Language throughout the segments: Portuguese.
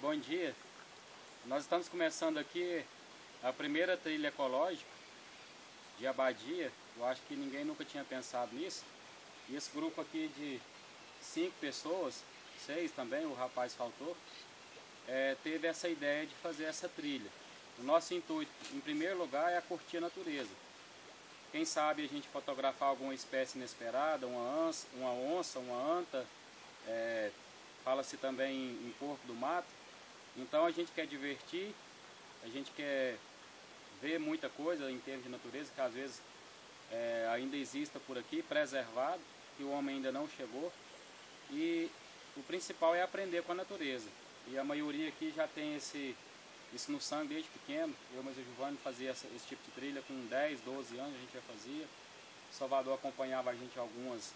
Bom dia. Nós estamos começando aqui a primeira trilha ecológica de Abadia. Eu acho que ninguém nunca tinha pensado nisso. E esse grupo aqui de 5 pessoas, 6 também, o rapaz faltou, teve essa ideia de fazer essa trilha. O nosso intuito, em primeiro lugar, é curtir a natureza. Quem sabe a gente fotografar alguma espécie inesperada, uma onça, uma anta, fala-se também em porco do mato. Então a gente quer divertir, a gente quer ver muita coisa em termos de natureza, que às vezes ainda exista por aqui, preservado, que o homem ainda não chegou. E o principal é aprender com a natureza. E a maioria aqui já tem isso no sangue desde pequeno. Eu, mas o Giovanni fazia esse tipo de trilha com 10, 12 anos, a gente já fazia. Salvador acompanhava a gente em algumas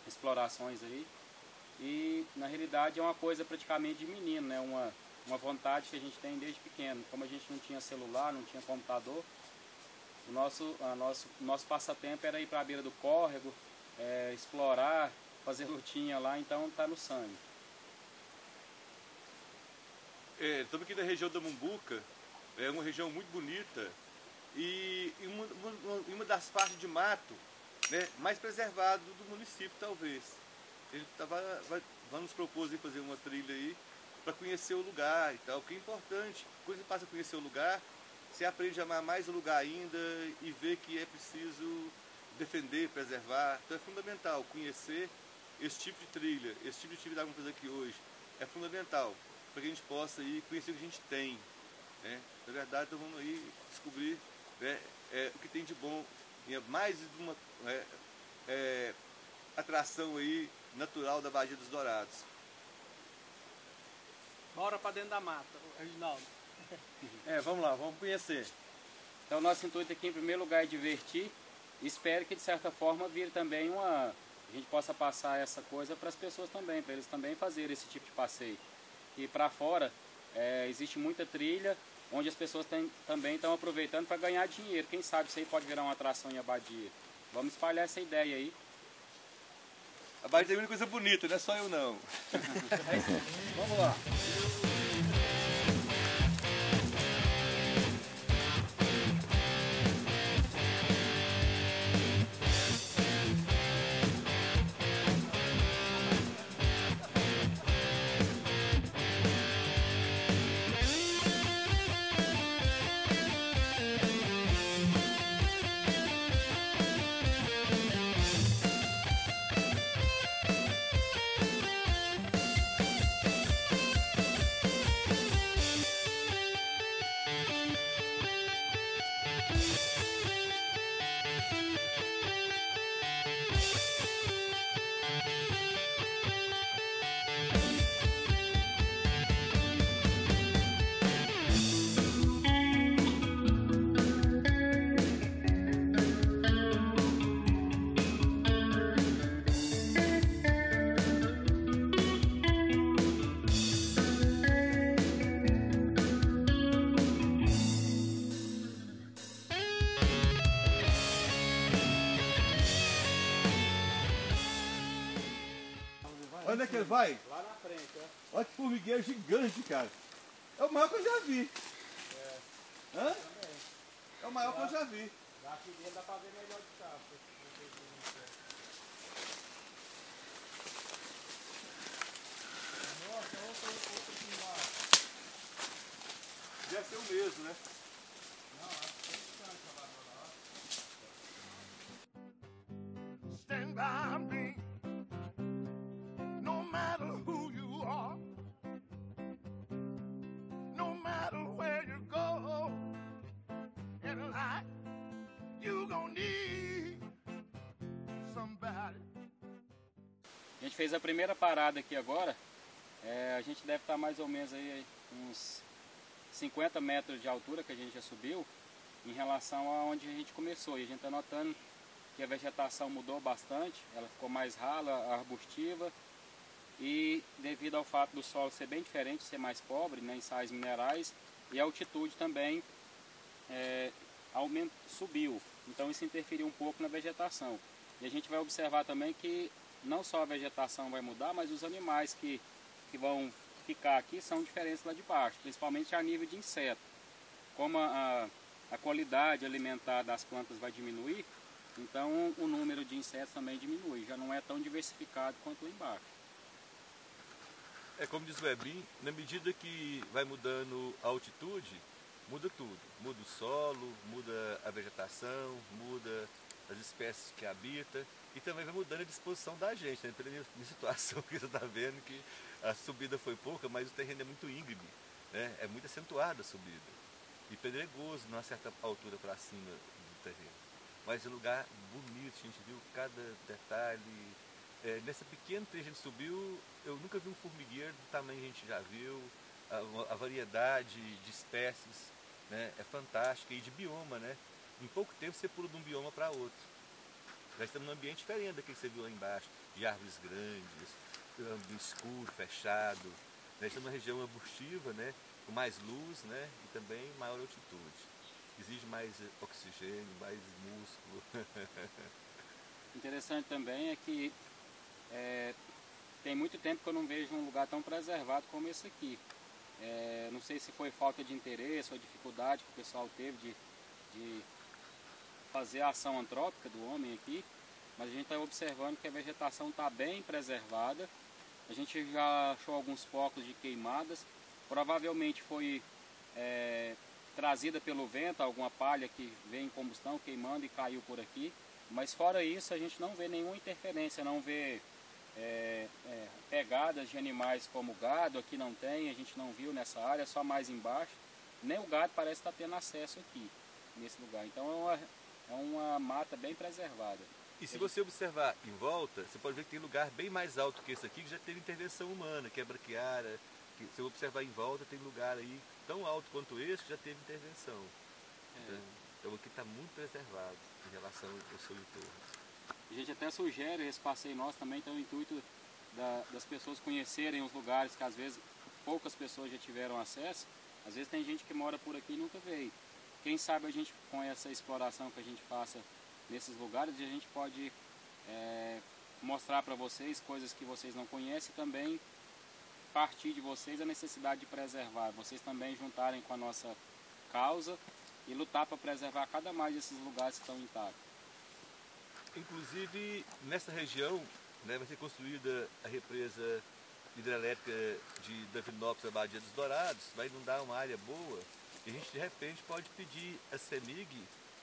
explorações aí. E na realidade é uma coisa praticamente de menino, né? Uma vontade que a gente tem desde pequeno. Como a gente não tinha celular, não tinha computador, o nosso passatempo era ir para a beira do córrego, explorar, fazer lutinha lá, então está no sangue. Estamos aqui na região da Mumbuca, é uma região muito bonita e uma das partes de mato, né, mais preservado do município, talvez. A gente vamos nos propor de fazer uma trilha aí para conhecer o lugar e tal, porque é importante. Quando você passa a conhecer o lugar, você aprende a amar mais o lugar ainda e ver que é preciso defender, preservar. Então é fundamental conhecer esse tipo de trilha, esse tipo de atividade que vamos fazer aqui hoje. É fundamental para que a gente possa aí conhecer o que a gente tem, né? Na verdade, então vamos aí descobrir, né, o que tem de bom. E mais de uma atração aí natural da Badia dos Dourados. Bora para dentro da mata, Reginaldo. Vamos lá, vamos conhecer. Então nosso intuito aqui em primeiro lugar é divertir. Espero que de certa forma vire também a gente possa passar essa coisa para as pessoas também, para eles também fazerem esse tipo de passeio. E para fora existe muita trilha, onde as pessoas também estão aproveitando para ganhar dinheiro. Quem sabe isso aí pode virar uma atração em Abadia. Vamos espalhar essa ideia aí. Abadia tem muita coisa bonita, não é só eu não. Vamos lá. Onde é que ele vai? Lá na frente, ó. Olha que formigueiro gigante, cara. É o maior que eu já vi. Hã? É o maior que eu já vi. Aqui dentro dá para ver melhor de carro. Nossa, outro aqui embaixo. Deve ser o mesmo, né? Não, acho que tem distância lá na hora. Stand by me, no matter who you are, no matter where you go in life, you gonna need somebody. A gente fez a primeira parada aqui agora. A gente deve estar mais ou menos aí uns 50 metros de altura que a gente já subiu em relação a onde a gente começou. E a gente está notando que a vegetação mudou bastante, ela ficou mais rala, arbustiva, e devido ao fato do solo ser bem diferente, ser mais pobre, né, em sais minerais, e a altitude também subiu, então isso interferiu um pouco na vegetação. E a gente vai observar também que não só a vegetação vai mudar, mas os animais que vão ficar aqui são diferentes lá de baixo, principalmente a nível de inseto. Como a qualidade alimentar das plantas vai diminuir, então o número de insetos também diminui, já não é tão diversificado quanto lá embaixo. É como diz o Webin, na medida que vai mudando a altitude, muda tudo. Muda o solo, muda a vegetação, muda as espécies que habitam e também vai mudando a disposição da gente, né? Pela minha situação que você está vendo, que a subida foi pouca, mas o terreno é muito íngreme, né? É muito acentuada a subida e pedregoso numa certa altura para cima do terreno. Mas é um lugar bonito, a gente viu cada detalhe. Nessa pequena trecho que a gente subiu, eu nunca vi um formigueiro do tamanho que a gente já viu, a variedade de espécies, né, é fantástica, e de bioma, né? Em pouco tempo você pula de um bioma para outro. Já estamos num ambiente diferente daquele que você viu lá embaixo, de árvores grandes, ambiente escuro, fechado. Né? Estamos numa região arbustiva, né, com mais luz, né, e também maior altitude. Exige mais oxigênio, mais músculo. Interessante também é que tem muito tempo que eu não vejo um lugar tão preservado como esse aqui. Não sei se foi falta de interesse ou dificuldade que o pessoal teve de fazer a ação antrópica do homem aqui, mas a gente está observando que a vegetação está bem preservada. A gente já achou alguns focos de queimadas, provavelmente foi trazida pelo vento, alguma palha que veio em combustão, queimando e caiu por aqui, mas fora isso a gente não vê nenhuma interferência, não vê pegadas de animais como gado, aqui não tem, a gente não viu nessa área, só mais embaixo. Nem o gado parece estar tendo acesso aqui, nesse lugar. Então é uma mata bem preservada. E se você observar em volta, você pode ver que tem lugar bem mais alto que esse aqui, que já teve intervenção humana, que é Braquiara. Que, se você observar em volta, tem lugar aí tão alto quanto esse que já teve intervenção. Então aqui está muito preservado em relação ao seu entorno. A gente até sugere, esse passeio nosso também tem o intuito das pessoas conhecerem os lugares que às vezes poucas pessoas já tiveram acesso. Às vezes tem gente que mora por aqui e nunca veio. Quem sabe a gente, com essa exploração que a gente faça nesses lugares, a gente pode mostrar para vocês coisas que vocês não conhecem e também partir de vocês a necessidade de preservar. Vocês também juntarem com a nossa causa e lutar para preservar cada mais desses lugares que estão intactos. Inclusive, nessa região, né, vai ser construída a represa hidrelétrica de Davinópolis, a Badia dos Dourados, vai inundar uma área boa, e a gente, de repente, pode pedir a CEMIG,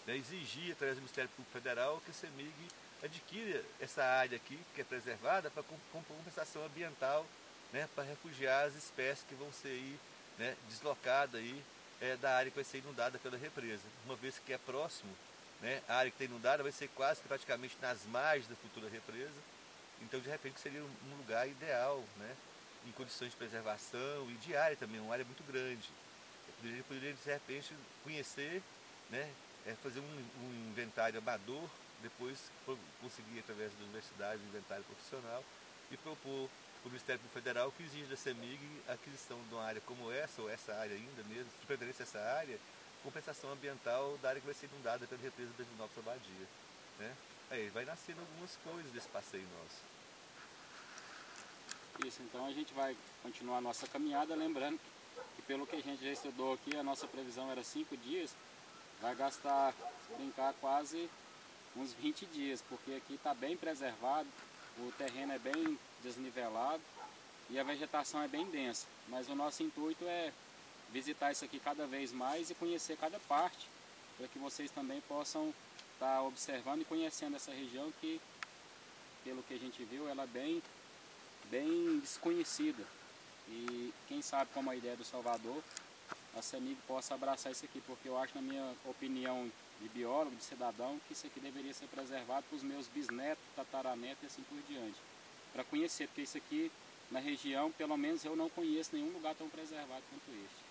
né, exigir, através do Ministério Público Federal, que a CEMIG adquira essa área aqui, que é preservada, para compensação ambiental, né, para refugiar as espécies que vão ser aí, né, deslocadas aí, da área que vai ser inundada pela represa. Uma vez que é próximo, né, a área que está inundada vai ser quase que praticamente nas margens da futura represa, então de repente seria um lugar ideal, né, em condições de preservação e de área também, uma área muito grande. Eu poderia de repente conhecer, né, fazer um inventário amador, depois conseguir através da universidade um inventário profissional e propor o Ministério Público Federal que exige da CEMIG a aquisição de uma área como essa, ou essa área ainda mesmo, de preferência essa área, compensação ambiental da área que vai ser inundada pela represa da Davinópolis Abadia. Né? Aí vai nascendo algumas coisas desse passeio nosso. Isso, então a gente vai continuar a nossa caminhada, lembrando que pelo que a gente já estudou aqui, a nossa previsão era 5 dias, vai gastar, se brincar, quase uns 20 dias, porque aqui está bem preservado, o terreno é bem desnivelado e a vegetação é bem densa, mas o nosso intuito é visitar isso aqui cada vez mais e conhecer cada parte, para que vocês também possam estar observando e conhecendo essa região que, pelo que a gente viu, ela é bem desconhecida. E quem sabe, como a ideia do Salvador, a CEMIG possa abraçar isso aqui, porque eu acho, na minha opinião de biólogo, de cidadão, que isso aqui deveria ser preservado para os meus bisnetos, tataranetos e assim por diante. Para conhecer, porque isso aqui, na região, pelo menos eu não conheço nenhum lugar tão preservado quanto este.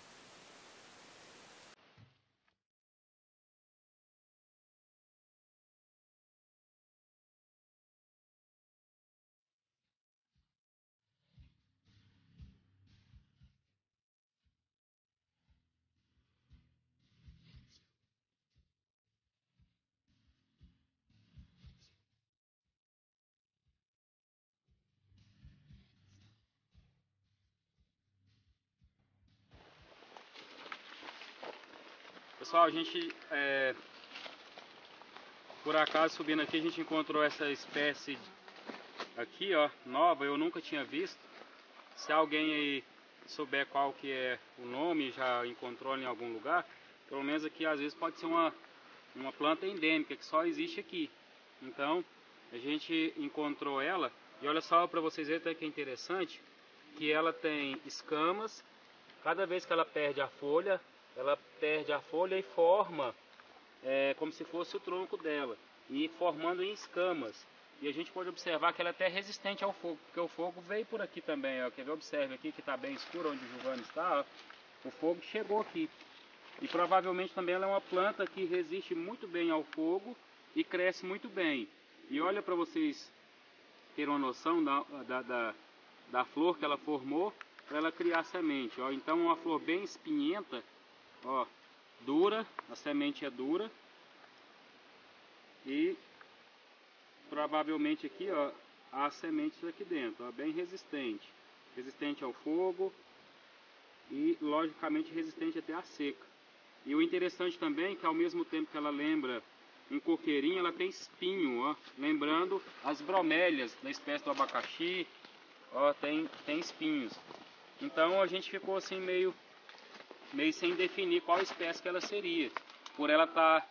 Pessoal, a gente, por acaso subindo aqui, a gente encontrou essa espécie aqui, ó, nova, eu nunca tinha visto. Se alguém aí souber qual que é o nome, já encontrou em algum lugar, pelo menos aqui às vezes pode ser uma planta endêmica que só existe aqui. Então a gente encontrou ela e olha só para vocês verem até que é interessante que ela tem escamas. Cada vez que ela perde a folha e forma como se fosse o tronco dela e formando em escamas. E a gente pode observar que ela é até resistente ao fogo, porque o fogo veio por aqui também, ó. Quer ver? Observe aqui que está bem escuro onde o Giovanni está, ó. O fogo chegou aqui. E provavelmente também ela é uma planta que resiste muito bem ao fogo e cresce muito bem. E olha para vocês terem uma noção da flor que ela formou para ela criar semente, ó. Então é uma flor bem espinhenta, ó, dura, a semente é dura e provavelmente aqui, ó, há sementes aqui dentro, ó, bem resistente ao fogo e logicamente resistente até à seca. E o interessante também é que ao mesmo tempo que ela lembra um coqueirinho, ela tem espinho, ó, lembrando as bromélias da espécie do abacaxi, ó, tem espinhos. Então a gente ficou assim meio sem definir qual espécie que ela seria, por ela estar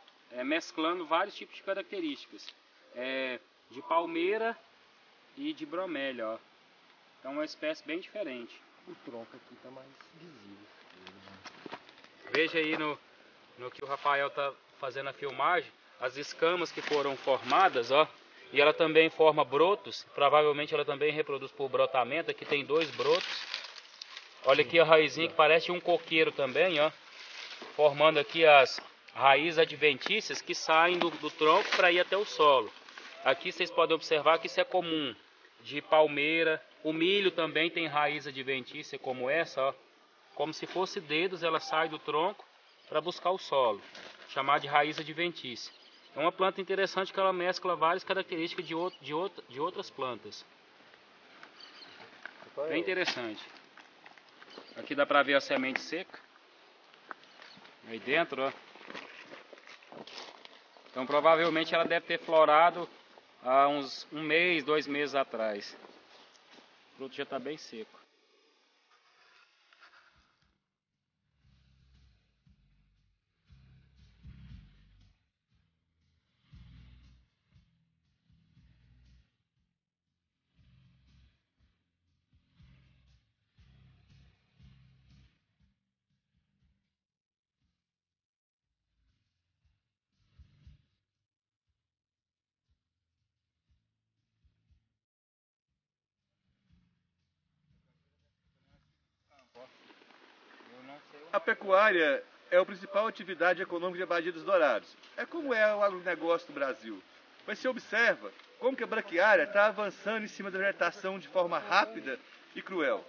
mesclando vários tipos de características, de palmeira e de bromélia, ó. Então é uma espécie bem diferente. O tronco aqui está mais visível. Veja aí no que o Rafael está fazendo a filmagem, as escamas que foram formadas, ó, e ela também forma brotos, provavelmente ela também reproduz por brotamento. Aqui tem 2 brotos. Olha aqui a raizinha que parece um coqueiro também, ó, formando aqui as raízes adventícias que saem do tronco para ir até o solo. Aqui vocês podem observar que isso é comum de palmeira. O milho também tem raiz adventícia como essa, ó. Como se fosse dedos, ela sai do tronco para buscar o solo, chamada de raiz adventícia. É uma planta interessante que ela mescla várias características de outras plantas. Bem interessante. Aqui dá para ver a semente seca. Aí dentro, ó. Então provavelmente ela deve ter florado há uns 1 mês, 2 meses atrás. O fruto já está bem seco. A pecuária é a principal atividade econômica de Abadia dos Dourados. É como é o agronegócio do Brasil. Mas se observa como que a braquiária está avançando em cima da vegetação de forma rápida e cruel.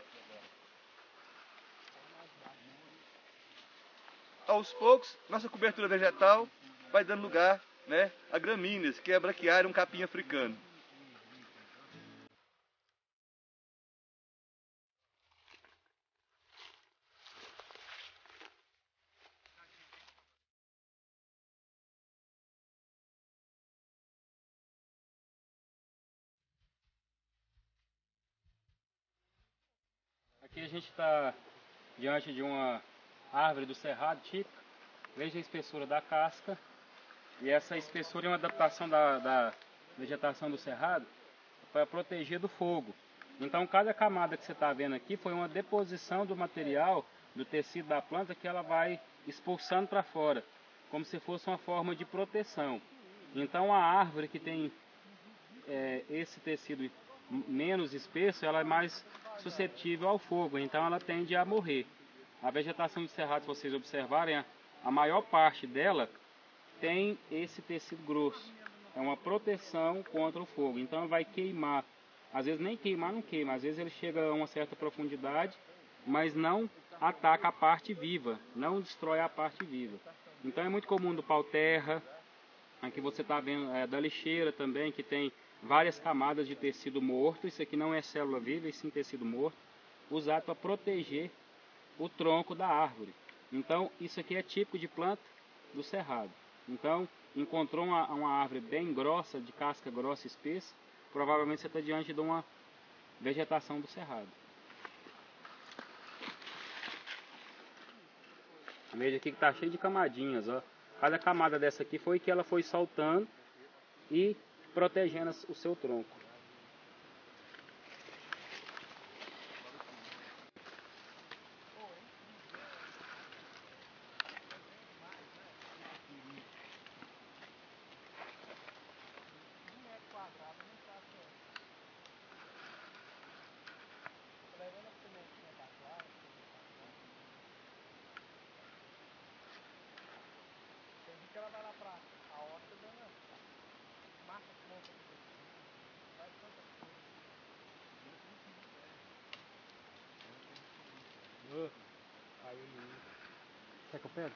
Aos poucos, nossa cobertura vegetal vai dando lugar, né, a gramíneas, que é a braquiária, um capim africano. Aqui a gente está diante de uma árvore do cerrado típica. Veja a espessura da casca. E essa espessura é uma adaptação da vegetação do cerrado para proteger do fogo. Então cada camada que você está vendo aqui foi uma deposição do material, do tecido da planta, que ela vai expulsando para fora, como se fosse uma forma de proteção. Então a árvore que tem esse tecido menos espesso, ela é mais suscetível ao fogo, então ela tende a morrer. A vegetação do cerrado, se vocês observarem, a maior parte dela tem esse tecido grosso. É uma proteção contra o fogo, então vai queimar. Às vezes nem queimar, não queima, às vezes ele chega a uma certa profundidade, mas não ataca a parte viva, não destrói a parte viva. Então é muito comum do pau-terra, aqui você está vendo da lixeira também, que tem várias camadas de tecido morto. Isso aqui não é célula viva, e sim tecido morto, usado para proteger o tronco da árvore. Então isso aqui é típico de planta do cerrado. Então, encontrou uma árvore bem grossa, de casca grossa e espessa, provavelmente você está diante de uma vegetação do cerrado. Veja aqui que está cheio de camadinhas, ó. Cada camada dessa aqui foi que ela foi soltando e protegendo o seu tronco. Ela vai lá pra a horta dando massa pronta. Faz tanta coisa. Quer que eu pego?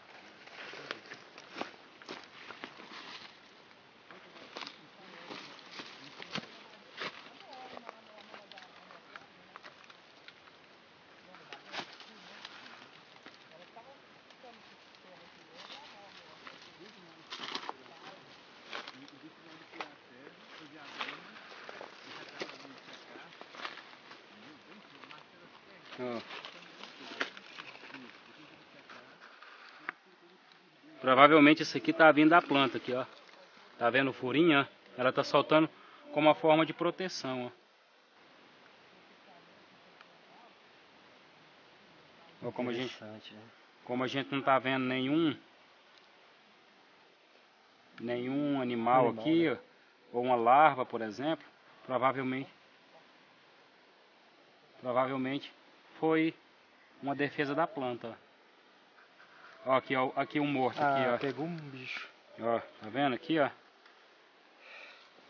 Provavelmente isso aqui tá vindo da planta aqui, ó. Tá vendo o furinho, ó? Ela tá soltando como uma forma de proteção, ó. Ó, como a gente não tá vendo nenhum animal aqui, né? ó, ou uma larva, por exemplo, provavelmente foi uma defesa da planta, ó. Ó, aqui um morto aqui, ó. Pegou um bicho. Ó, tá vendo aqui, ó?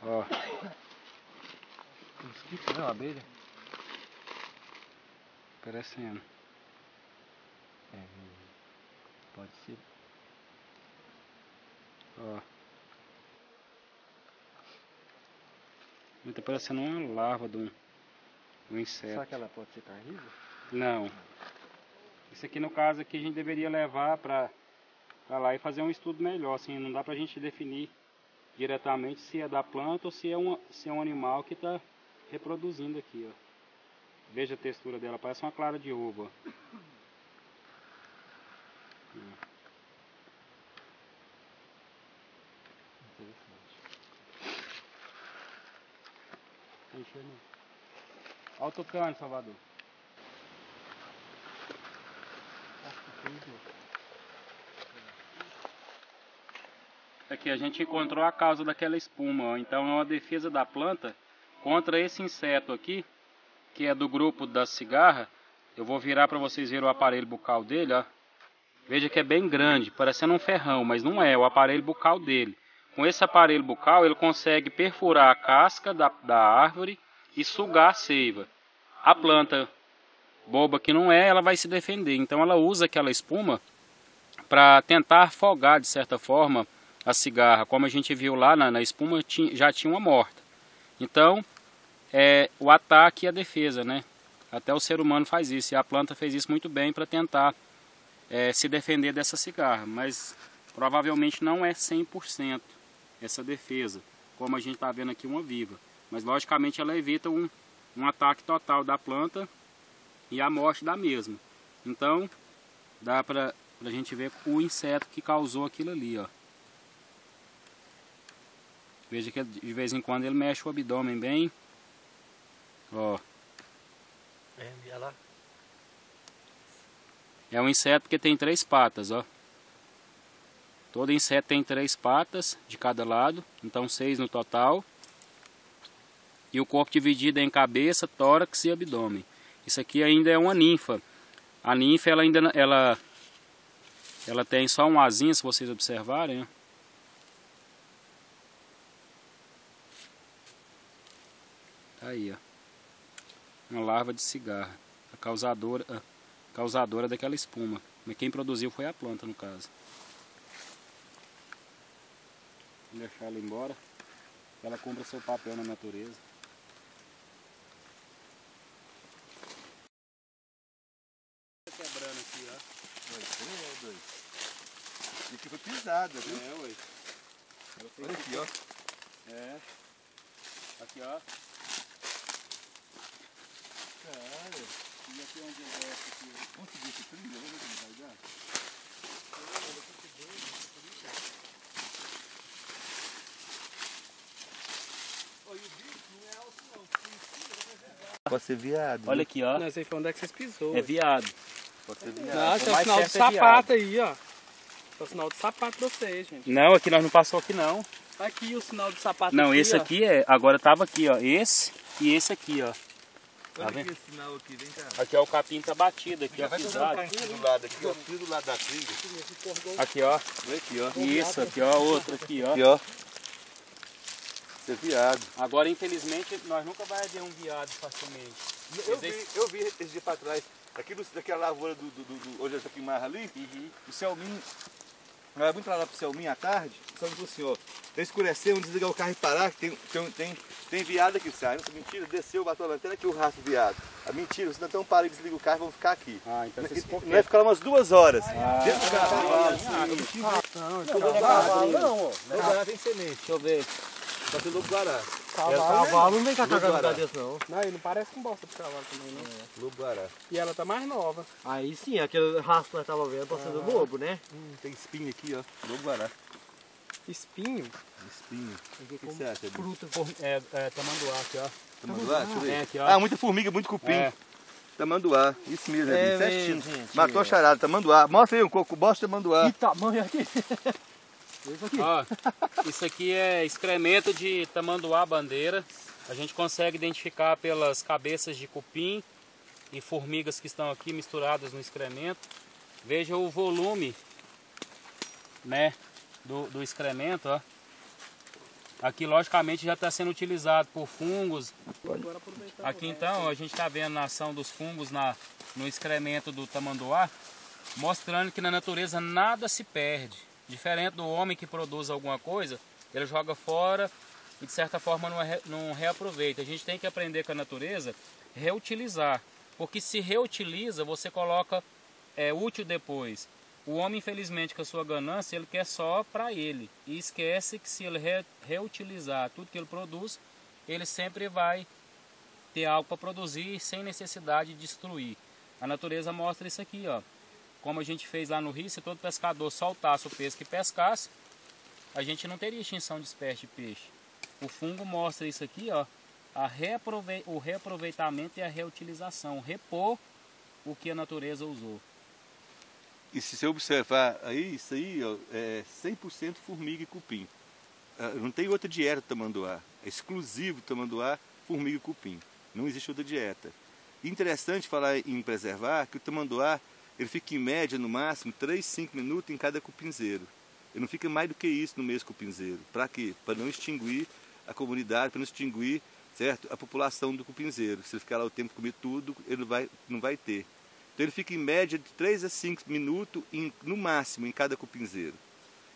Ó. Mosquito, não, abelha? Parecendo. Pode ser. Ó. Tá parecendo uma larva de um inseto. Será que ela pode ser carnívora? Não. Isso aqui no caso aqui a gente deveria levar pra lá e fazer um estudo melhor, assim, não dá pra gente definir diretamente se é da planta ou se é um animal que está reproduzindo aqui, ó. Veja a textura dela, parece uma clara de ovo, ó. Olha o tucano, Salvador. Aqui a gente encontrou a causa daquela espuma, ó. Então é uma defesa da planta contra esse inseto aqui, que é do grupo da cigarra. Eu vou virar para vocês verem o aparelho bucal dele, ó. Veja que é bem grande, parecendo um ferrão, mas não é, o aparelho bucal dele. Com esse aparelho bucal ele consegue perfurar a casca da árvore e sugar a seiva. A planta boba que não é, ela vai se defender. Então ela usa aquela espuma para tentar afogar de certa forma a cigarra. Como a gente viu lá na espuma, já tinha uma morta. Então o ataque e a defesa, né? Até o ser humano faz isso, e a planta fez isso muito bem para tentar se defender dessa cigarra. Mas provavelmente não é 100% essa defesa, como a gente está vendo aqui uma viva. Mas logicamente ela evita um ataque total da planta e a morte da mesma. Então dá para a gente ver o inseto que causou aquilo ali, ó. Veja que de vez em quando ele mexe o abdômen bem, ó. Olha lá. É um inseto que tem 3 patas, ó. Todo inseto tem 3 patas de cada lado, então 6 no total. E o corpo dividido em cabeça, tórax e abdômen. Isso aqui ainda é uma ninfa. A ninfa ela tem só um asinho, se vocês observarem, né? Tá aí, ó. Uma larva de cigarra, a causadora daquela espuma. Mas quem produziu foi a planta, no caso. Vou deixar ela embora, que ela cumpra seu papel na natureza. Quebrando aqui, ó. 2. E aqui foi pisada, viu? É, ué. Olha aqui, ó. É. Aqui, ó. Cara, E aqui onde eu gosto aqui. vamos seguir esse trilho, vamos ver como vai dar. Pode ser viado. Olha aqui, ó. Não sei onde é que vocês pisou. É viado. Pode ser Não, viado. esse é o mais sinal do certo é sapato aí, ó. É o sinal do sapato de vocês, gente. Não, aqui nós não passou aqui não. Aqui o sinal do sapato Não, aqui, esse ó. aqui é. Agora tava aqui, ó. Esse e esse aqui, ó. Olha vendo? aqui esse sinal aqui, vem cá. Aqui, ó, o capim tá batido aqui, ó. Vai fazer um Pisado. cantinho do lado aqui, ó. Tira do lado da trilha. Aqui, ó. Olha aqui, ó. Isso, aqui, ó. Outro aqui, ó. Aqui, ó. Isso é viado. Agora, infelizmente, nós nunca vai ver um viado facilmente. Eu vi esse dia pra trás, aqui daquela lavoura onde está aqui mais ali, o Selminho, nós vamos entrar lá pro Selminho à tarde, o Selminho falou assim, ó, tem escurecer, vamos desligar o carro e parar, que tem viado aqui, sai. Mentira, desceu, bateu a lanterna aqui o rastro viado. A mentira, vocês não estão parando de desligar o carro e vão ficar aqui. Ah, então vocês ficam Não vai ficar lá umas 2 horas. Dentro do carro. Não, ó. Lobo-guará tem semente. Deixa eu ver. Só tem lobo-guará. Cavalo não vem com a Lobo-guará. cagada desse não. Não, ele não parece com bosta de cavalo também, não. Lobo-guará. E ela tá mais nova. Aí sim, aquele rastro que nós tava vendo pode ser do lobo, né? Tem espinho aqui, ó. Lobo-guará. Espinho. Espinho. O que você acha, Edu? Fruta. Tamanduá aqui, ó. Tamanduá? Deixa eu ver. É aqui, ó. Ah, muita formiga, muito cupim. É. Tamanduá. Isso mesmo, É Edu. Certinho. mesmo, gente. Matou a charada, tamanduá. Mostra aí um coco, bosta tamanduá. Que tamanho aqui! Isso aqui. Ó, isso aqui é excremento de tamanduá bandeira. A gente consegue identificar pelas cabeças de cupim e formigas que estão aqui misturadas no excremento. Veja o volume, né, do excremento, ó. Aqui logicamente já está sendo utilizado por fungos. Aqui então a gente está vendo a ação dos fungos no excremento do tamanduá, mostrando que na natureza nada se perde. Diferente do homem que produz alguma coisa, ele joga fora e de certa forma não reaproveita. A gente tem que aprender com a natureza, reutilizar. Porque se reutiliza, você coloca útil depois. O homem, infelizmente, com a sua ganância, ele quer só para ele. E esquece que se ele reutilizar tudo que ele produz, ele sempre vai ter algo para produzir sem necessidade de destruir. A natureza mostra isso aqui, ó. Como a gente fez lá no rio, se todo pescador soltasse o peixe que pescasse, a gente não teria extinção de espécie de peixe. O fungo mostra isso aqui, ó, o reaproveitamento e a reutilização, repor o que a natureza usou. E se você observar aí, isso aí ó, é 100% formiga e cupim. Não tem outra dieta tamanduá. É exclusivo tamanduá, formiga e cupim. Não existe outra dieta. Interessante falar em preservar que o tamanduá ele fica em média, no máximo, 3, 5 minutos em cada cupinzeiro. Ele não fica mais do que isso no mês cupinzeiro. Para quê? Para não extinguir a comunidade, para não extinguir, certo, a população do cupinzeiro. Se ele ficar lá o tempo de comer tudo, ele não vai ter. Então ele fica em média de 3 a 5 minutos, no máximo, em cada cupinzeiro.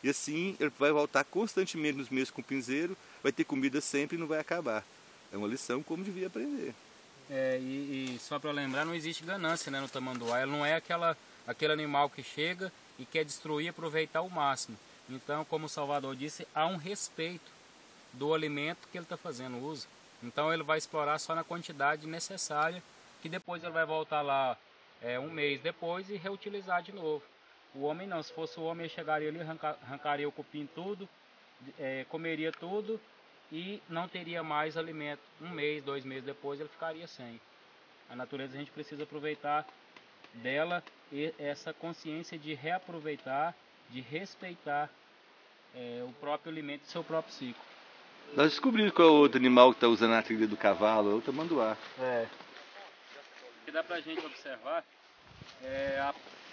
E assim ele vai voltar constantemente nos meses cupinzeiro, vai ter comida sempre e não vai acabar. É uma lição como devia aprender. E só para lembrar, não existe ganância, né, no tamanduá. Ele não é aquele animal que chega e quer destruir e aproveitar o máximo. Então, como o Salvador disse, há um respeito do alimento que ele está fazendo uso. Então ele vai explorar só na quantidade necessária, que depois ele vai voltar lá um mês depois e reutilizar de novo. O homem não, se fosse o homem, ele chegaria ali, arrancaria o cupim tudo, comeria tudo e não teria mais alimento. 1 mês, 2 meses depois ele ficaria sem. A natureza a gente precisa aproveitar dela essa consciência de reaproveitar, de respeitar o próprio alimento e seu próprio ciclo. Nós descobrimos qual é o outro animal que está usando a trilha do cavalo, é o tamanduá. O que dá pra gente observar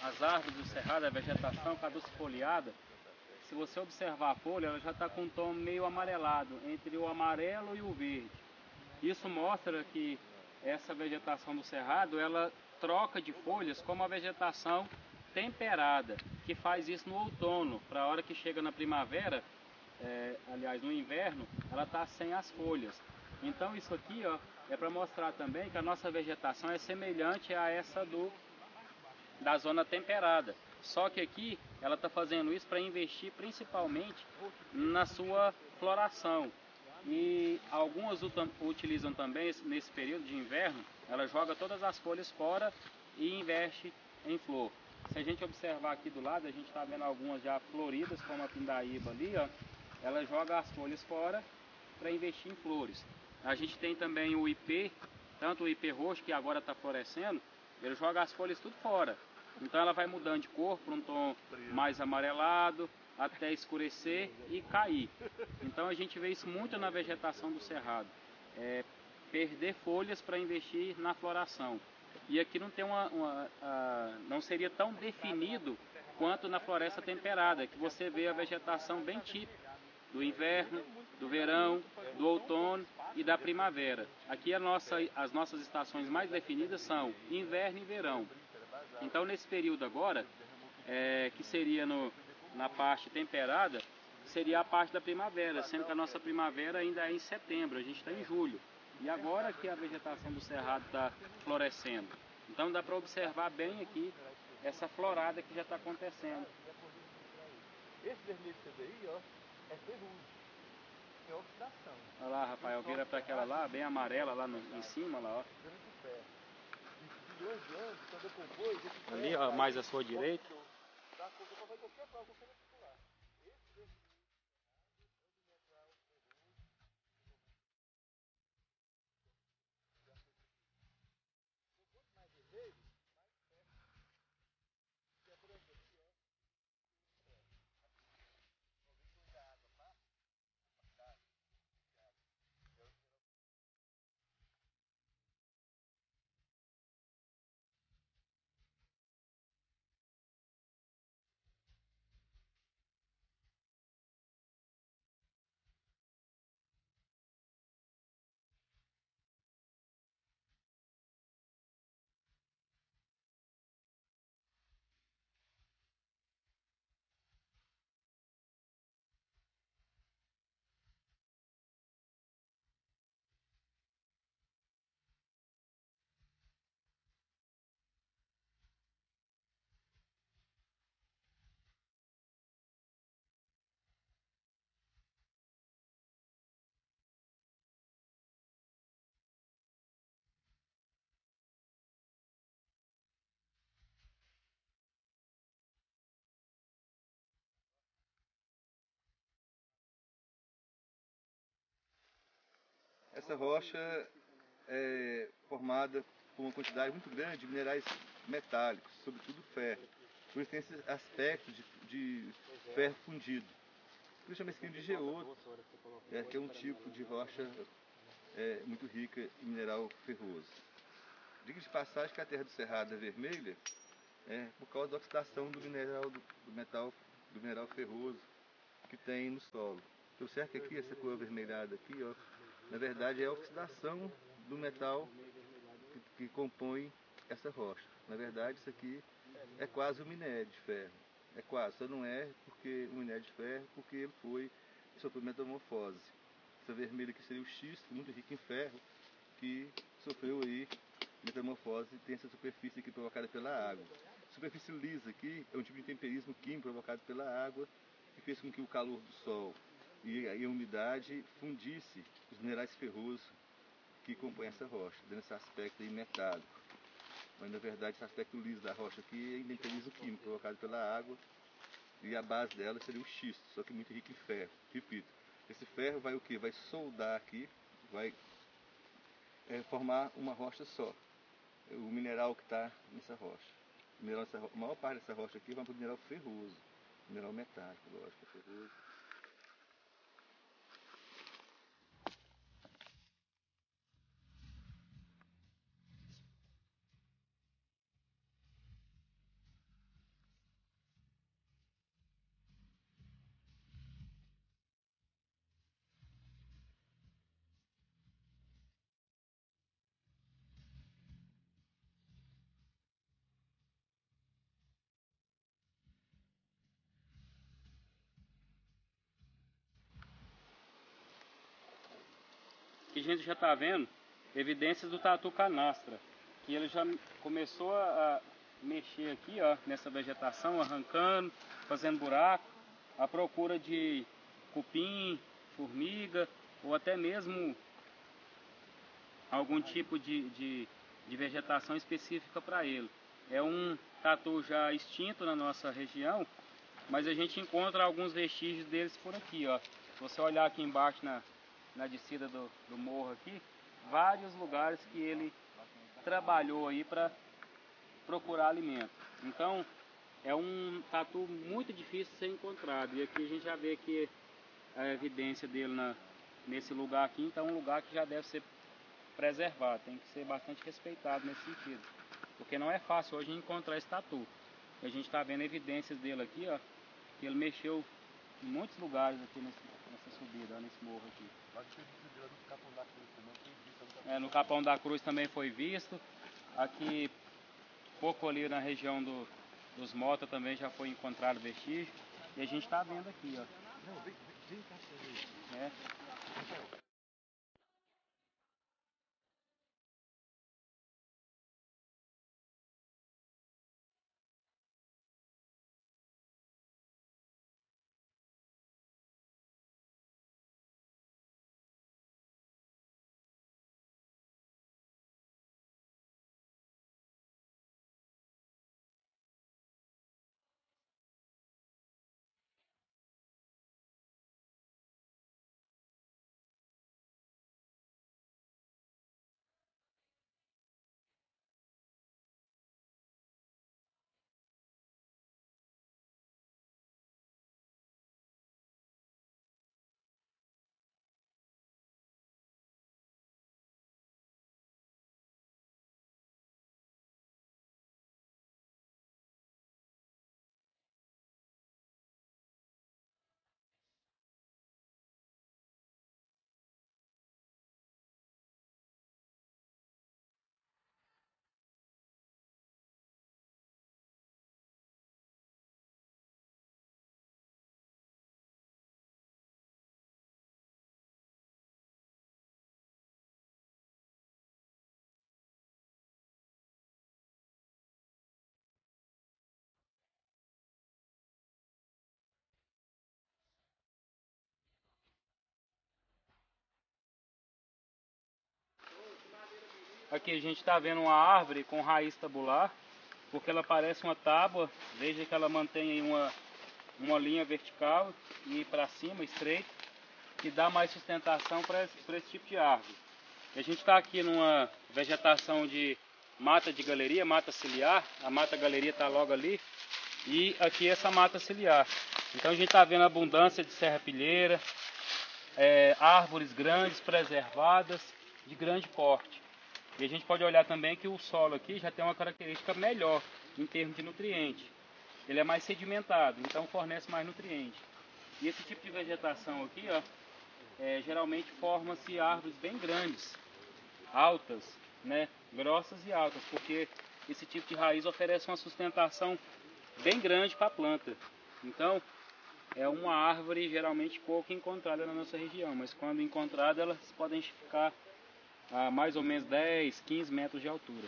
as árvores do cerrado, a vegetação caducifoliada. Se você observar a folha, ela já está com um tom meio amarelado, entre o amarelo e o verde. Isso mostra que essa vegetação do cerrado, ela troca de folhas como a vegetação temperada, que faz isso no outono. Para a hora que chega na primavera, aliás no inverno, ela está sem as folhas. Então isso aqui, ó, é para mostrar também que a nossa vegetação é semelhante a essa da zona temperada. Só que aqui ela está fazendo isso para investir principalmente na sua floração. E algumas utilizam também nesse período de inverno, ela joga todas as folhas fora e investe em flor. Se a gente observar aqui do lado, a gente está vendo algumas já floridas, como a pindaíba ali, ó, ela joga as folhas fora para investir em flores. A gente tem também o ipê, tanto o ipê roxo, que agora está florescendo, ele joga as folhas tudo fora. Então ela vai mudando de cor para um tom mais amarelado, até escurecer e cair. Então a gente vê isso muito na vegetação do cerrado. Perder folhas para investir na floração. E aqui não tem não seria tão definido quanto na floresta temperada, que você vê a vegetação bem típica do inverno, do verão, do outono e da primavera. Aqui as nossas estações mais definidas são inverno e verão. Então nesse período agora, que seria na parte temperada, seria a parte da primavera, sendo que a nossa primavera ainda é em setembro, a gente está em julho. E agora que a vegetação do cerrado está florescendo. Então dá para observar bem aqui essa florada que já está acontecendo. Esse vermelho que você vê aí, ó, é ferrugem. É oxidação. Olha lá, Rafael, vira para aquela lá, bem amarela lá em cima, lá, ó. De 2 anos, quando eu compôs, Ali, ó, mais à sua direita. Essa rocha é formada por uma quantidade muito grande de minerais metálicos, sobretudo ferro. Por isso tem esse aspecto de ferro fundido. Por isso chama esse de geodo, que é um tipo de rocha muito rica em mineral ferroso. Diga de passagem que a terra do cerrado é vermelha por causa da oxidação do mineral ferroso que tem no solo. Eu observo que aqui, essa cor avermelhada aqui, ó, na verdade é a oxidação do metal que compõe essa rocha. Na verdade isso aqui é quase um minério de ferro. É quase, só não é porque um minério de ferro, porque ele sofreu metamorfose. Essa vermelha aqui seria o xisto, muito rico em ferro, que sofreu aí metamorfose e tem essa superfície aqui provocada pela água. A superfície lisa aqui é um tipo de temperismo químico provocado pela água que fez com que o calor do sol e a umidade fundisse os minerais ferrosos que compõem essa rocha, dando esse aspecto aí metálico. Mas na verdade esse aspecto liso da rocha aqui é temperismo químico provocado pela água e a base dela seria o xisto, só que muito rico em ferro. Repito, esse ferro vai o quê? Vai soldar aqui, vai formar uma rocha só. O mineral que está nessa rocha. A maior parte dessa rocha aqui vai para o mineral ferroso, mineral metálico, lógico, ferroso. Aqui a gente já está vendo evidências do tatu canastra, que ele já começou mexer aqui, ó, nessa vegetação, arrancando, fazendo buraco, à procura de cupim, formiga ou até mesmo algum tipo de vegetação específica para ele. É um tatu já extinto na nossa região, mas a gente encontra alguns vestígios deles por aqui, ó. Se você olhar aqui embaixo na descida do morro aqui, vários lugares que ele trabalhou aí para procurar alimento. Então é um tatu muito difícil de ser encontrado, e aqui a gente já vê que a evidência dele nesse lugar aqui, então é um lugar que já deve ser preservado, tem que ser bastante respeitado nesse sentido, porque não é fácil hoje encontrar esse tatu. A gente está vendo evidências dele aqui, ó, que ele mexeu em muitos lugares aqui nessa subida, ó, nesse morro aqui. No Capão da Cruz também foi visto. Aqui, pouco ali na região dos Mota também já foi encontrado vestígio. E a gente está vendo aqui, ó. É. Aqui a gente está vendo uma árvore com raiz tabular, porque ela parece uma tábua. Veja que ela mantém aí uma linha vertical e para cima, estreita, que dá mais sustentação para esse tipo de árvore. E a gente está aqui numa vegetação de mata de galeria, mata ciliar. A mata galeria está logo ali, e aqui essa mata ciliar. Então a gente está vendo a abundância de serrapilheira, árvores grandes, preservadas, de grande porte. E a gente pode olhar também que o solo aqui já tem uma característica melhor em termos de nutriente. Ele é mais sedimentado, então fornece mais nutriente. E esse tipo de vegetação aqui, ó, geralmente forma-se árvores bem grandes, altas, né, grossas e altas, porque esse tipo de raiz oferece uma sustentação bem grande para a planta. Então, é uma árvore geralmente pouco encontrada na nossa região, mas quando encontrada elas podem ficar a mais ou menos 10, 15 metros de altura.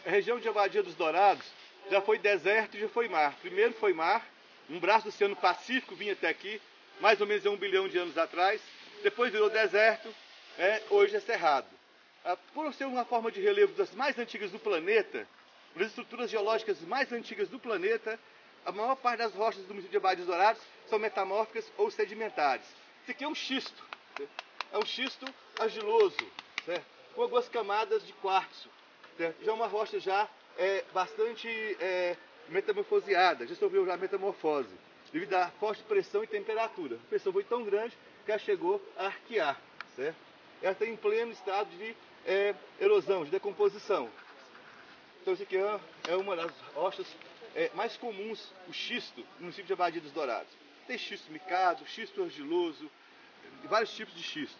a região de Abadia dos Dourados já foi deserto e já foi mar. Primeiro foi mar, um braço do Oceano Pacífico vinha até aqui, mais ou menos 1 bilhão de anos atrás. Depois virou deserto, hoje é cerrado. Por ser uma forma de relevo das mais antigas do planeta, uma das estruturas geológicas mais antigas do planeta, a maior parte das rochas do município de Abadia dos Dourados são metamórficas ou sedimentares. Isso aqui é um xisto, é um xisto argiloso, certo? Com algumas camadas de quartzo. Certo? Já é uma rocha já bastante metamorfoseada, já sofreu já metamorfose, devido à forte pressão e temperatura. A pressão foi tão grande que ela chegou a arquear. Certo? Ela está em pleno estado de erosão, de decomposição. Então isso aqui é uma das rochas mais comuns, o xisto, no município de Abadia dos Dourados. Tem xisto micado, xisto argiloso, vários tipos de xisto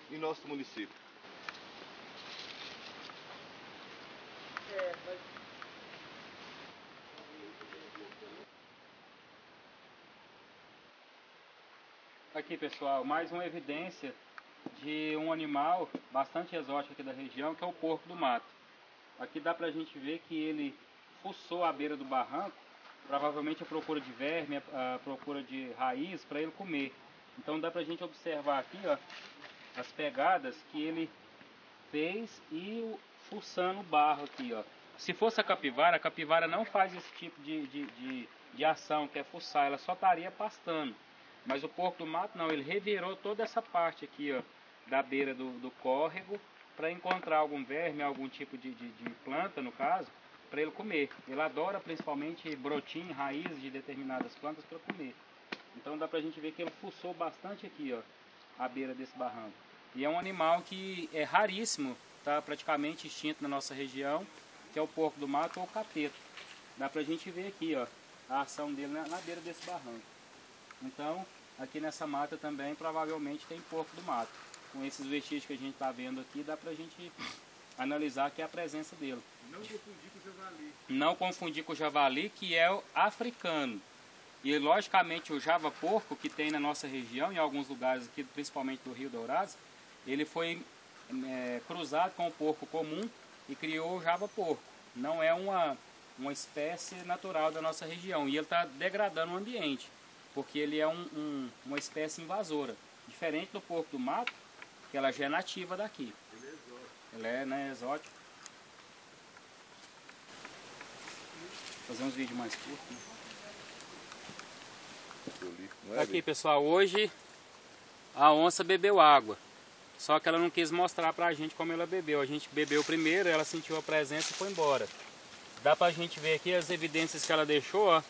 em nosso município. Aqui, pessoal, mais uma evidência de um animal bastante exótico aqui da região, que é o porco do mato. Aqui dá pra gente ver que ele fuçou a beira do barranco, provavelmente a procura de verme, a procura de raiz para ele comer. Então dá pra gente observar aqui, ó, as pegadas que ele fez e fuçando o barro aqui, ó. Se fosse a capivara não faz esse tipo de ação, que é fuçar, ela só estaria pastando. Mas o porco do mato não, ele revirou toda essa parte aqui, ó, da beira do córrego, para encontrar algum verme, algum tipo de planta, no caso, para ele comer. Ele adora principalmente brotinho, raízes de determinadas plantas para comer. Então dá pra gente ver que ele fuçou bastante aqui, ó, a beira desse barranco. E é um animal que é raríssimo, tá praticamente extinto na nossa região, que é o porco do mato ou o capeto. Dá pra gente ver aqui, ó, a ação dele na beira desse barranco. Então, aqui nessa mata também provavelmente tem porco do mato. Com esses vestígios que a gente está vendo aqui, dá pra gente analisar aqui a presença dele. Não confundir com o javali. Não confundir com o javali, que é o africano. E logicamente o java-porco, que tem na nossa região, em alguns lugares aqui, principalmente do Rio Dourados, ele foi cruzado com o porco comum e criou o java-porco. Não é uma espécie natural da nossa região. E ele está degradando o ambiente, porque ele é uma espécie invasora. Diferente do porco do mato, que ela já é nativa daqui. Ele é, né, exótico. Vou fazer uns vídeos mais curtos, né? Aqui, pessoal, hoje a onça bebeu água. Só que ela não quis mostrar pra gente como ela bebeu. A gente bebeu primeiro, ela sentiu a presença e foi embora. Dá pra gente ver aqui as evidências que ela deixou, ó.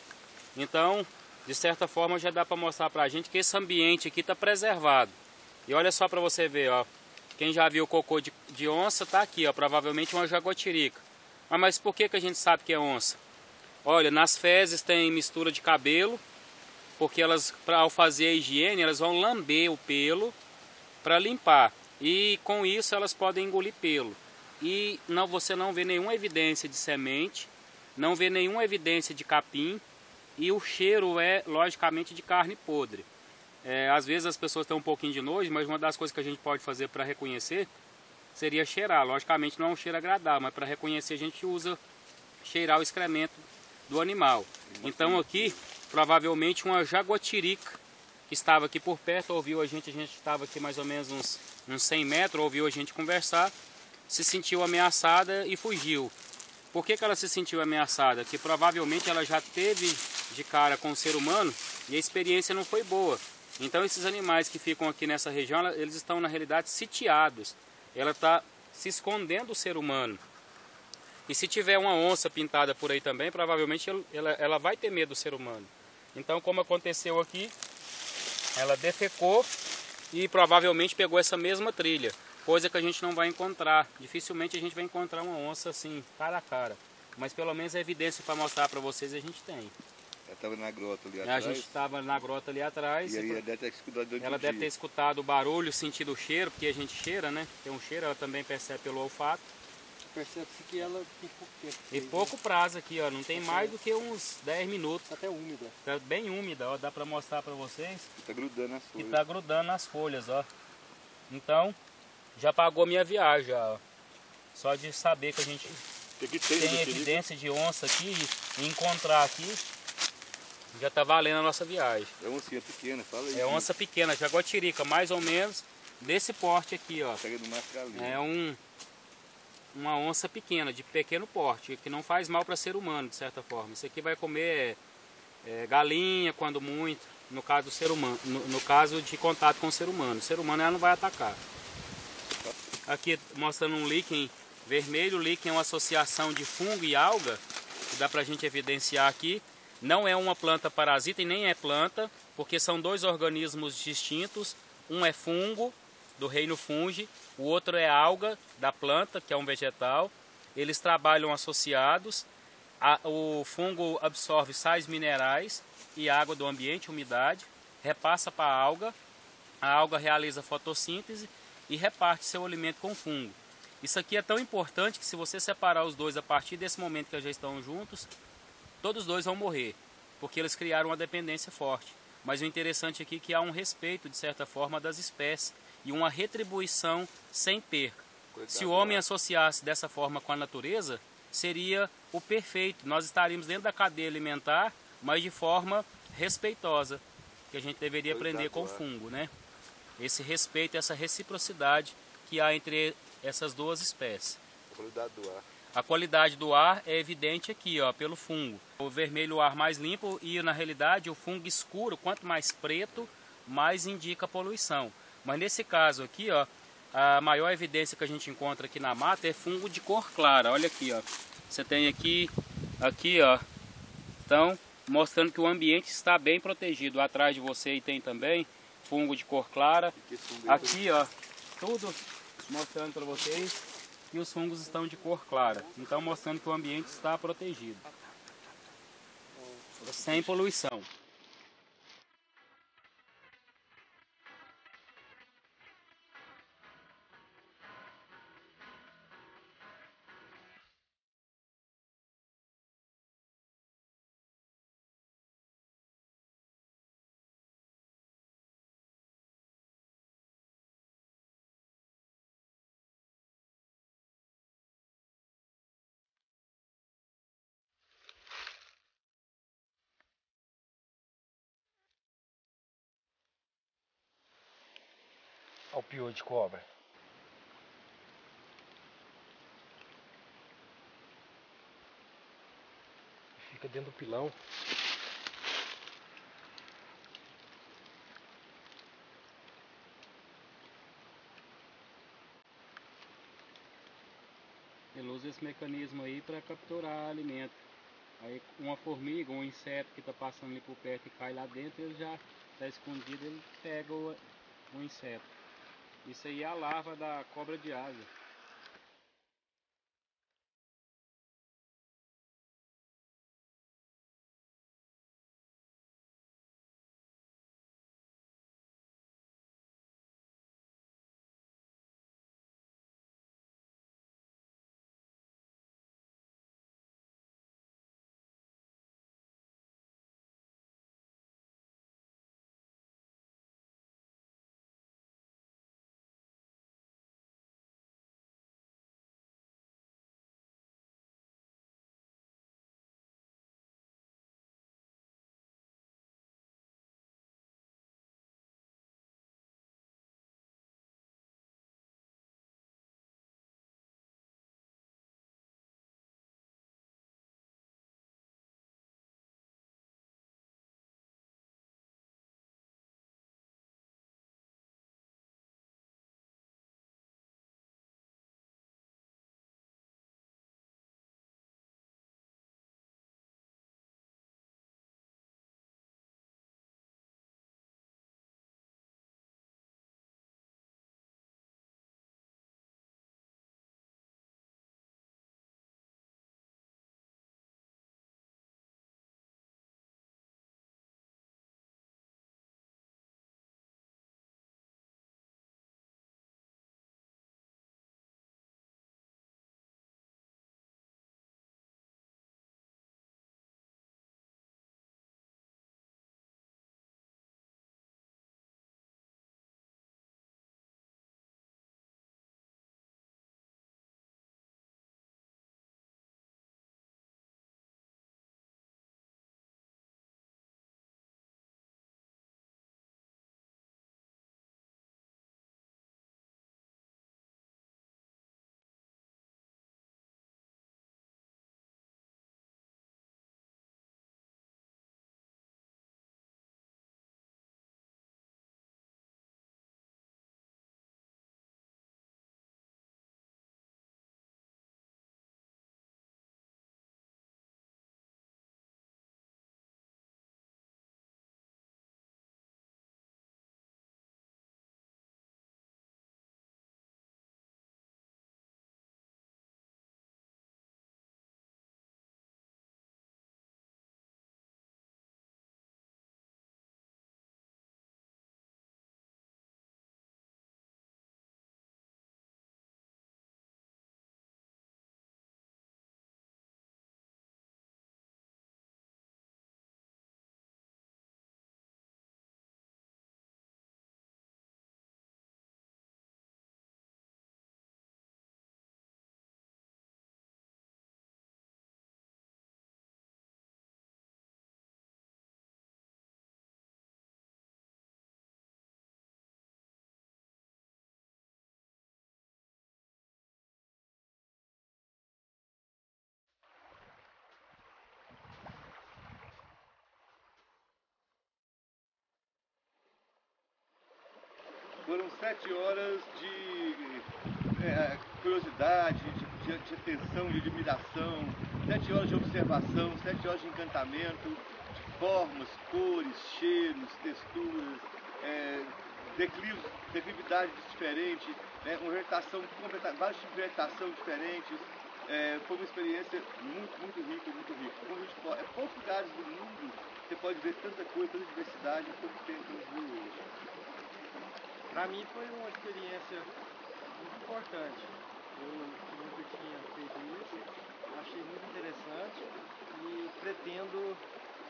Então, de certa forma, já dá pra mostrar pra gente que esse ambiente aqui tá preservado. E olha só pra você ver, ó. Quem já viu o cocô de onça tá aqui, ó. Provavelmente uma jaguatirica. Mas por que a gente sabe que é onça? Olha, nas fezes tem mistura de cabelo. Porque elas, ao fazer a higiene, elas vão lamber o pelo para limpar. E com isso elas podem engolir pelo. E você não vê nenhuma evidência de semente, não vê nenhuma evidência de capim. E o cheiro é, logicamente, de carne podre. Às vezes as pessoas têm um pouquinho de nojo, mas uma das coisas que a gente pode fazer para reconhecer seria cheirar. Logicamente não é um cheiro agradável, mas para reconhecer a gente usa cheirar o excremento do animal. Então aqui, provavelmente uma jaguatirica que estava aqui por perto, ouviu a gente estava aqui mais ou menos uns 100 metros, ouviu a gente conversar, se sentiu ameaçada e fugiu. Por que ela se sentiu ameaçada? Que provavelmente ela já teve de cara com o ser humano e a experiência não foi boa. Então esses animais que ficam aqui nessa região, eles estão na realidade sitiados. Ela está se escondendo do ser humano. E se tiver uma onça pintada por aí também, provavelmente ela vai ter medo do ser humano. Então, como aconteceu aqui, ela defecou e provavelmente pegou essa mesma trilha. Coisa que a gente não vai encontrar. Dificilmente a gente vai encontrar uma onça assim, cara a cara. Mas pelo menos a evidência para mostrar para vocês a gente tem. Ela estava na grota ali atrás. A gente estava na grota ali atrás. E aí ela deve ter escutado o barulho, sentido o cheiro, porque a gente cheira, né? Tem um cheiro, ela também percebe pelo olfato. Percebe-se que ela tem pouco tempo. E pouco prazo aqui, ó. Não tem mais do que uns 10 minutos. Até úmida. Tá bem úmida, ó. Dá pra mostrar pra vocês. Tá grudando nas folhas. E tá grudando nas folhas, ó. Então, já pagou minha viagem, ó. Só de saber que a gente Aqui tem evidência de onça aqui, e encontrar aqui, já tá valendo a nossa viagem. É oncinha pequena, fala aí. É onça pequena, jaguatirica, mais ou menos desse porte aqui, ó. Pega no mascalinho. É uma onça pequena, de pequeno porte, que não faz mal para ser humano, de certa forma. Isso aqui vai comer galinha, quando muito, no caso do ser humano, no caso de contato com o ser humano. O ser humano ela não vai atacar. Aqui mostrando um líquen vermelho. O líquen é uma associação de fungo e alga, que dá para a gente evidenciar aqui. Não é uma planta parasita e nem é planta, porque são dois organismos distintos. Um é fungo, do reino fungi, o outro é alga, da planta, que é um vegetal. Eles trabalham associados. O fungo absorve sais minerais e água do ambiente, umidade, repassa para a alga realiza fotossíntese e reparte seu alimento com o fungo. Isso aqui é tão importante que se você separar os dois a partir desse momento que já estão juntos, todos os dois vão morrer, porque eles criaram uma dependência forte. Mas o interessante aqui é que há um respeito, de certa forma, das espécies e uma retribuição sem perca. Se o homem associasse dessa forma com a natureza, seria o perfeito. Nós estaríamos dentro da cadeia alimentar, mas de forma respeitosa, que a gente deveria aprender com o fungo, né? Esse respeito, essa reciprocidade que há entre essas duas espécies. A qualidade do ar. A qualidade do ar é evidente aqui, ó, pelo fungo. O vermelho, o ar mais limpo, e na realidade o fungo escuro, quanto mais preto, mais indica poluição. Mas nesse caso aqui, ó, a maior evidência que a gente encontra aqui na mata é fungo de cor clara. Olha aqui, ó. Você tem aqui, ó. Então, mostrando que o ambiente está bem protegido. Atrás de você tem também fungo de cor clara. Aqui, ó, tudo mostrando para vocês que os fungos estão de cor clara. Então, mostrando que o ambiente está protegido, sem poluição. Olha o piolho de cobra. Fica dentro do pilão. Ele usa esse mecanismo aí para capturar alimento. Aí uma formiga, um inseto que está passando ali por perto e cai lá dentro, ele já está escondido, ele pega o inseto. Isso aí é a larva da cobra de asa. Foram 7 horas de curiosidade, de atenção, de admiração, 7 horas de observação, 7 horas de encantamento, de formas, cores, cheiros, texturas, declividades diferentes, né, uma vegetação completa, vários tipos de vegetação diferentes. Foi uma experiência muito rica, muito rica. Como a gente pode, poucos lugares do mundo você pode ver tanta coisa, tanta diversidade em pouco tempo que a gente viu hoje. Para mim foi uma experiência muito importante. Eu nunca tinha feito isso, achei muito interessante e pretendo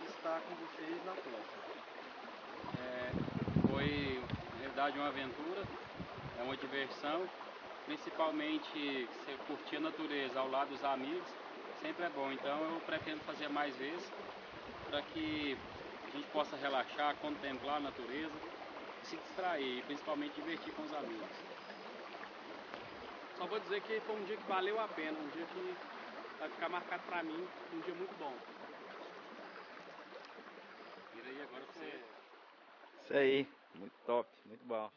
estar com vocês na próxima. Foi, na realidade, uma aventura, é uma diversão, principalmente você curtir a natureza ao lado dos amigos, sempre é bom. Então eu pretendo fazer mais vezes, para que a gente possa relaxar, contemplar a natureza, se distrair e principalmente divertir com os amigos. Só vou dizer que foi um dia que valeu a pena, um dia que vai ficar marcado pra mim, um dia muito bom. Vira aí agora pra você. Isso aí, muito top, muito bom.